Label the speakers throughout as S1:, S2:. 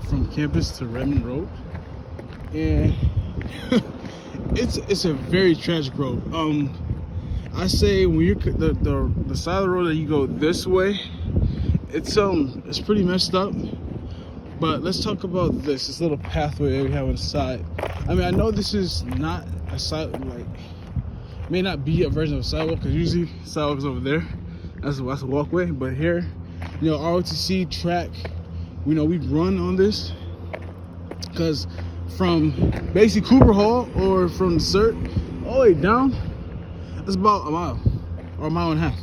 S1: from campus to Redmond Road, and it's a very tragic road. I say when you're the side of the road that you go this way, it's pretty messed up. But let's talk about this little pathway that we have on the side. I mean, I know this is not a side, like, may not be a version of a sidewalk, because usually sidewalk is over there. That's a walkway. But here, you know, ROTC track, you know, we run on this because from basically Cooper Hall or from the CERT all the way down, it's about a mile or a mile and a half.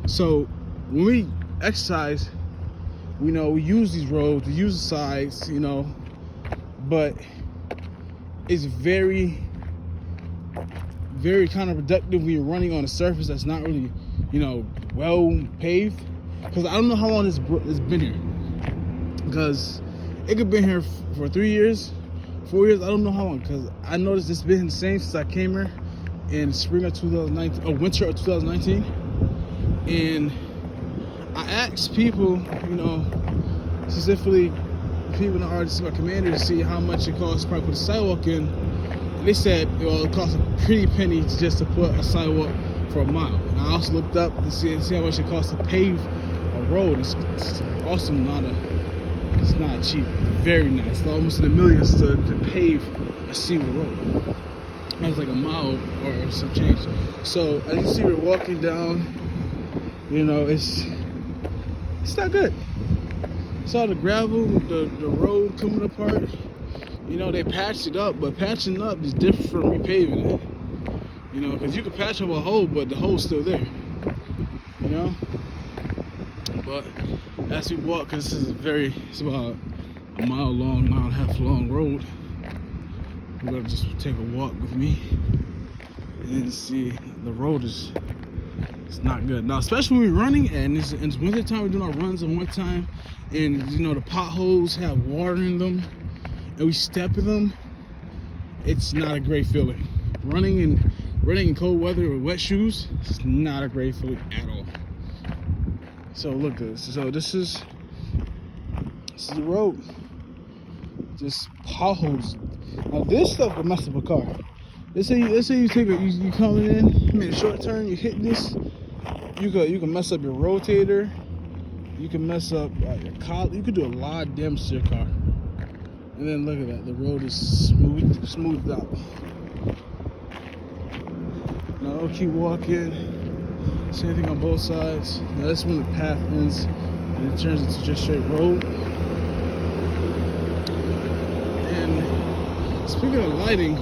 S1: So when we exercise, you know, we use these roads, we use the sides, you know, but it's very, very counterproductive when you're running on a surface that's not really, you know, well paved. Because I don't know how long it's been here. Because it could have been here for 3 years, 4 years, I don't know how long. Because I noticed it's been the same since I came here in spring of 2019, or winter of 2019. And I asked people, you know, specifically people in the ROTC, my commander, to see how much it costs to probably put a sidewalk in. And they said, well, it costs a pretty penny just to put a sidewalk for a mile. And I also looked up to see how much it costs to pave a road. It's also it's not cheap. Very nice. It's almost in the millions to pave a single road. That's like a mile or some change. So as you see, we're walking down. You know, it's not good. Saw the gravel, the road coming apart. You know, they patched it up, but patching up is different from repaving it. You know, because you can patch up a hole, but the hole's still there. You know? But as we walk, because it's about a mile long, mile and a half long road, you're gonna just take a walk with me and then see the road it's not good. Now, especially when we're running and it's winter time, we're doing our runs in winter time, and you know, the potholes have water in them and we step in them, it's not a great feeling. Running in cold weather with wet shoes, it's not a great feeling at all. So look at this. So this is the road. Just potholes. Now this stuff will mess up a car. Let's say you coming in, you made a short turn, you hit this, you can mess up your rotator, you can mess up your collar, you could do a lot of damage to your car. And then look at that, the road is smoothed out. Now I'll keep walking, same thing on both sides. Now that's when the path ends and it turns into just straight road. And speaking of lighting,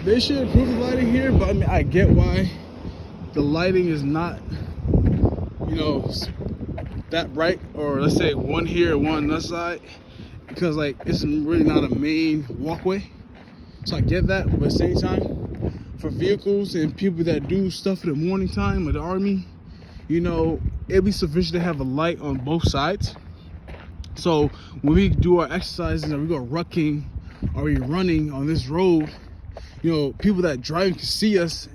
S1: they should improve the lighting here, but I mean, I get why the lighting is not, you know, that bright, or let's say one here, one on that side, because like it's really not a main walkway. So I get that, but at the same time, for vehicles and people that do stuff in the morning time, or the army, you know, it'd be sufficient to have a light on both sides. So when we do our exercises and we go rucking or we running on this road, you know, people that drive can see us,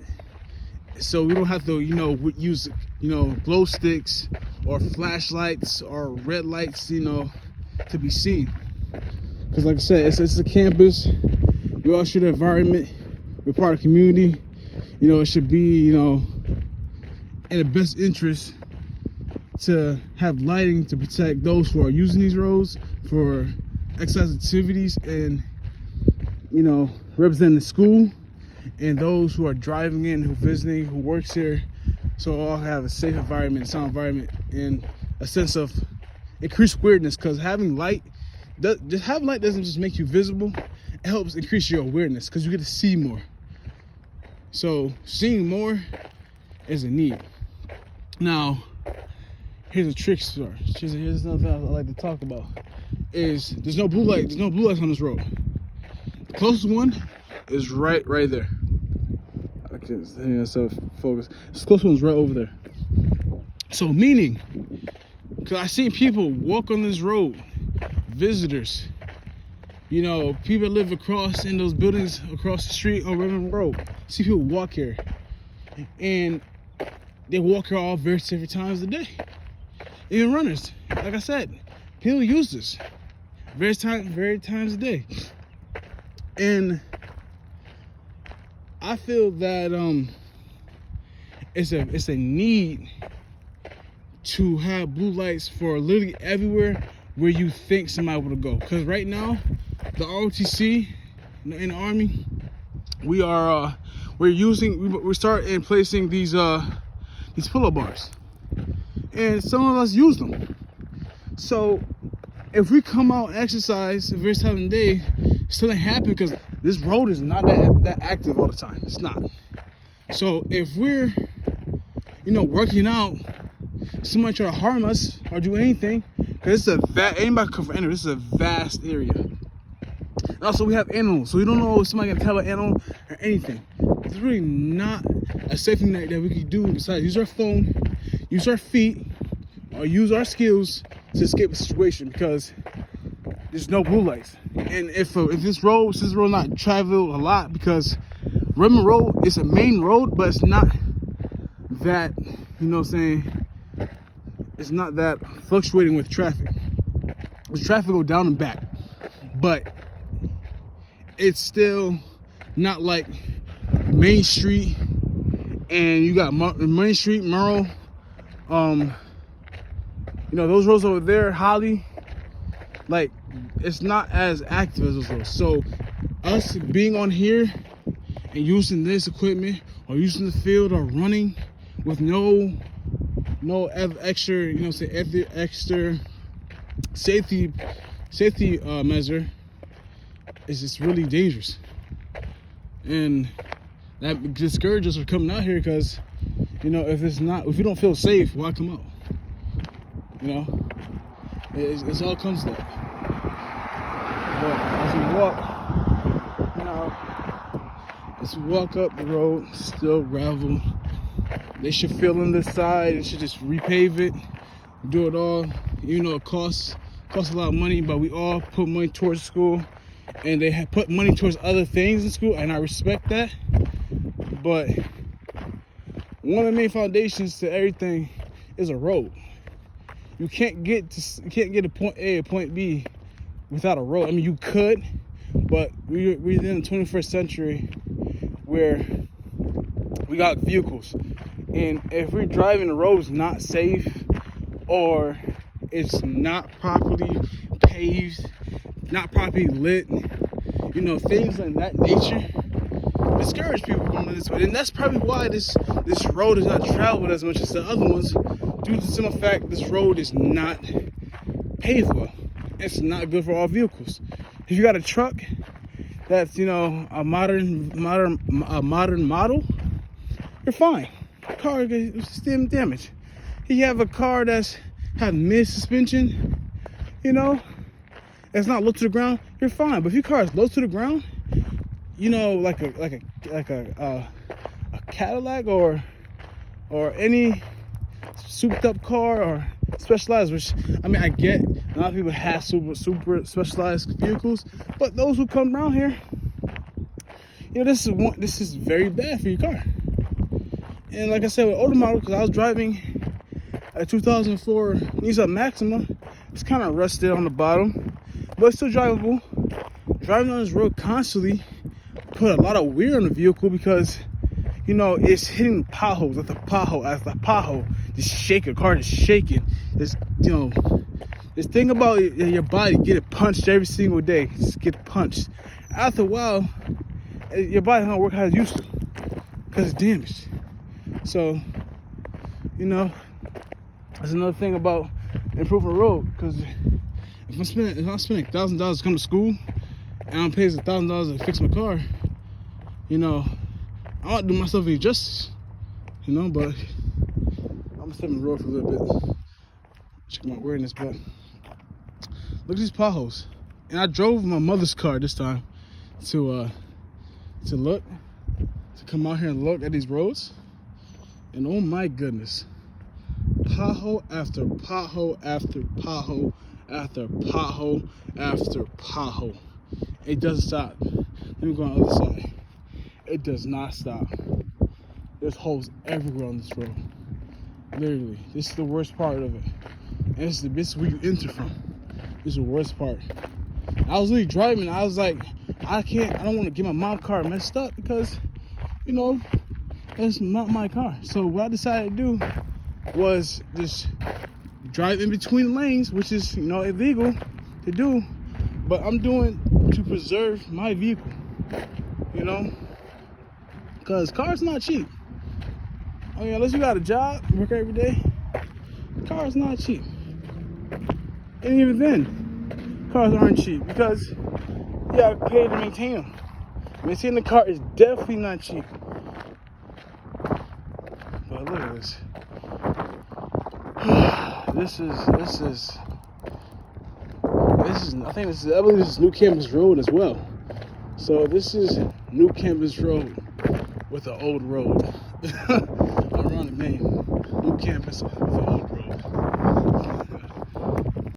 S1: so we don't have to, you know, use, you know, glow sticks or flashlights or red lights, you know, to be seen. Because like I said, it's a campus. We all share the environment. We're part of the community. You know, it should be, you know, in the best interest to have lighting to protect those who are using these roads for exercise activities, and, you know, representing the school and those who are driving in, who visiting, who works here, so all have a safe environment, sound environment, and a sense of increased awareness. Because having light, having light doesn't just make you visible, it helps increase your awareness because you get to see more. So seeing more is a need. Now, here's a trick story. Here's another thing I like to talk about. Is there's no blue lights on this road. The closest one is right there. I can't so focus. This closest one's right over there. So meaning, because I seen people walk on this road, visitors, you know, people that live across in those buildings across the street on Redmond Road. See people walk here, and they walk here all various different times of the day. Even runners, like I said, People use this various times a day, and I feel that it's a need to have blue lights for literally everywhere where you think somebody would go. Because right now, the ROTC in the Army, we're starting placing these pull-up bars, and some of us use them. So if we come out and exercise various times of the day, still ain't happen because this road is not that active all the time. It's not. So if we're working out, somebody try to harm us or do anything, because anybody can come from anywhere. This is a vast area. And also we have animals, so we don't know if somebody can tell an animal or anything. It's really not a safety net that we can do besides use our phone, use our feet, or use our skills to escape the situation, because there's no blue lights. And if this road not traveled a lot, because Redmond Road is a main road, but it's not that, it's not that fluctuating with traffic. The traffic go down and back, but it's still not like Main Street, and you got Main Street, Merle, those roads over there, Holly, like, it's not as active as those roads. So us being on here and using this equipment, or using the field, or running with no extra, extra safety measure, is just really dangerous. And that discourages us from coming out here, because if you don't feel safe, why come out? It all comes to that. But as we walk up the road, still gravel. They should fill in this side. They should just repave it, do it all. It costs a lot of money, but we all put money towards school, and they have put money towards other things in school, and I respect that. But one of the main foundations to everything is a road. You can't get to point A or point B without a road. I mean, you could, but we're in the 21st century where we got vehicles, and if we're driving the road is not safe, or it's not properly paved, not properly lit, things of that nature discourage people from going this way. And that's probably why this road is not traveled as much as the other ones, due to the simple fact this road is not paved well. It's not good for all vehicles. If you got a truck that's a modern model, you're fine. Car is still damaged. If you have a car that's have mid suspension, it's not low to the ground, you're fine. But if your car is low to the ground, like a Cadillac or any souped up car or specialized, which I get a lot of people have super specialized vehicles, but those who come around here, this is very bad for your car. And like I said, with older model, because I was driving a 2004 Nissan Maxima, it's kind of rusted on the bottom, but it's still drivable. Driving on this road constantly put a lot of wear on the vehicle, because it's hitting potholes after pothole, just shaking, car just shaking. This thing about your body, get it punched every single day. Just get punched. After a while, your body don't work how it used to, because it's damaged. So, that's another thing about improving the road. Because if I'm spending $1,000 to come to school, and I'm paying $1,000 to fix my car, I don't do myself any justice, but I'm gonna step on the road for a little bit, check my awareness. But look at these potholes. And I drove my mother's car this time to come out here and look at these roads, and oh my goodness, pothole after pothole after pothole after pothole after pothole. It doesn't stop. Let me go on the other side. It does not stop. There's holes everywhere on this road. Literally, this is the worst part of it. And this is the best we can enter from. is the worst part. I was really driving. I was like, I don't want to get my mom's car messed up because, you know, that's not my car. So what I decided to do was just drive in between lanes, which is, you know, illegal to do, but I'm doing to preserve my vehicle, you know, because cars not cheap. I mean, unless you got a job, work every day, cars not cheap. And even then, cars aren't cheap because you gotta pay to maintain them. Maintaining the car is definitely not cheap. But look at this. This is. I believe this is New Campus Road as well. So this is New Campus Road with an old road. Ironic name. New Campus with an old road.